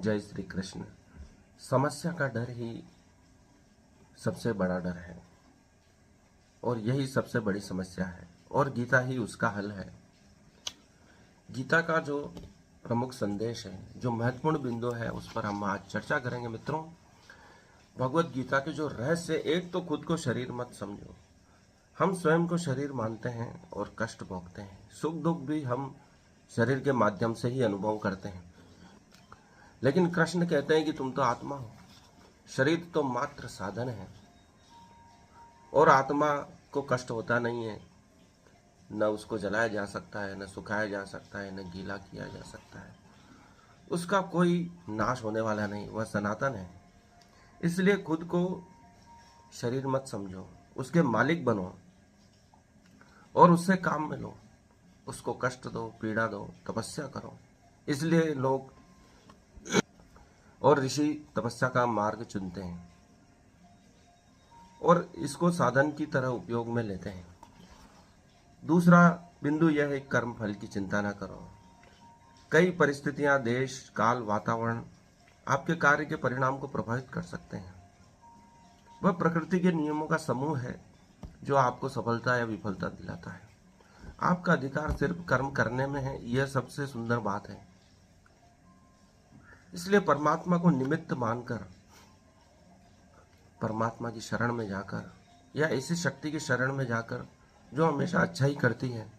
जय श्री कृष्ण। समस्या का डर ही सबसे बड़ा डर है और यही सबसे बड़ी समस्या है और गीता ही उसका हल है। गीता का जो प्रमुख संदेश है, जो महत्वपूर्ण बिंदु है, उस पर हम आज चर्चा करेंगे। मित्रों, भगवत गीता के जो रहस्य, एक तो खुद को शरीर मत समझो। हम स्वयं को शरीर मानते हैं और कष्ट भोगते हैं। सुख दुख भी हम शरीर के माध्यम से ही अनुभव करते हैं। लेकिन कृष्ण कहते हैं कि तुम तो आत्मा हो, शरीर तो मात्र साधन है और आत्मा को कष्ट होता नहीं है। न उसको जलाया जा सकता है, न सुखाया जा सकता है, न गीला किया जा सकता है। उसका कोई नाश होने वाला नहीं, वह सनातन है। इसलिए खुद को शरीर मत समझो, उसके मालिक बनो और उससे काम में लो। उसको कष्ट दो, पीड़ा दो, तपस्या करो। इसलिए लोग और ऋषि तपस्या का मार्ग चुनते हैं और इसको साधन की तरह उपयोग में लेते हैं। दूसरा बिंदु यह है, कर्म फल की चिंता न करो। कई परिस्थितियां, देश, काल, वातावरण आपके कार्य के परिणाम को प्रभावित कर सकते हैं। वह प्रकृति के नियमों का समूह है जो आपको सफलता या विफलता दिलाता है। आपका अधिकार सिर्फ कर्म करने में है, यह सबसे सुंदर बात है। इसलिए परमात्मा को निमित्त मानकर, परमात्मा की शरण में जाकर या ऐसी शक्ति की शरण में जाकर जो हमेशा अच्छा ही करती है,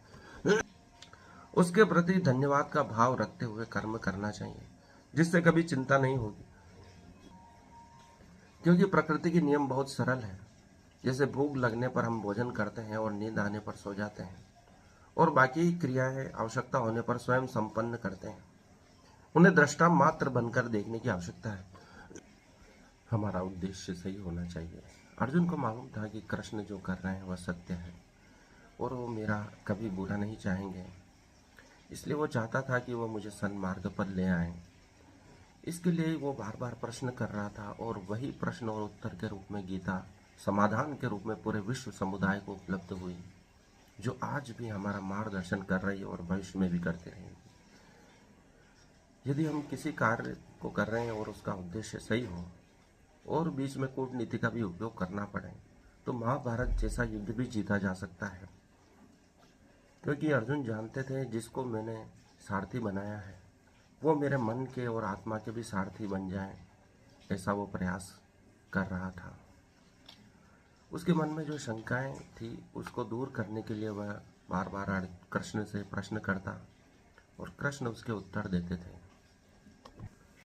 उसके प्रति धन्यवाद का भाव रखते हुए कर्म करना चाहिए, जिससे कभी चिंता नहीं होगी। क्योंकि प्रकृति के नियम बहुत सरल है। जैसे भूख लगने पर हम भोजन करते हैं और नींद आने पर सो जाते हैं और बाकी क्रियाएं आवश्यकता होने पर स्वयं संपन्न करते हैं। उन्हें दृष्टा मात्र बनकर देखने की आवश्यकता है। हमारा उद्देश्य सही होना चाहिए। अर्जुन को मालूम था कि कृष्ण जो कर रहे हैं वह सत्य है और वो मेरा कभी बुरा नहीं चाहेंगे। इसलिए वो चाहता था कि वो मुझे सन्मार्ग पर ले आए। इसके लिए वो बार बार प्रश्न कर रहा था और वही प्रश्न और उत्तर के रूप में गीता समाधान के रूप में पूरे विश्व समुदाय को उपलब्ध हुई, जो आज भी हमारा मार्गदर्शन कर रही है और भविष्य में भी करते रहेंगे। यदि हम किसी कार्य को कर रहे हैं और उसका उद्देश्य सही हो और बीच में कूटनीति का भी उपयोग करना पड़े, तो महाभारत जैसा युद्ध भी जीता जा सकता है। क्योंकि अर्जुन जानते थे, जिसको मैंने सारथी बनाया है वो मेरे मन के और आत्मा के भी सारथी बन जाए, ऐसा वो प्रयास कर रहा था। उसके मन में जो शंकाएं थी उसको दूर करने के लिए वह बार बार कृष्ण से प्रश्न करता और कृष्ण उसके उत्तर देते थे।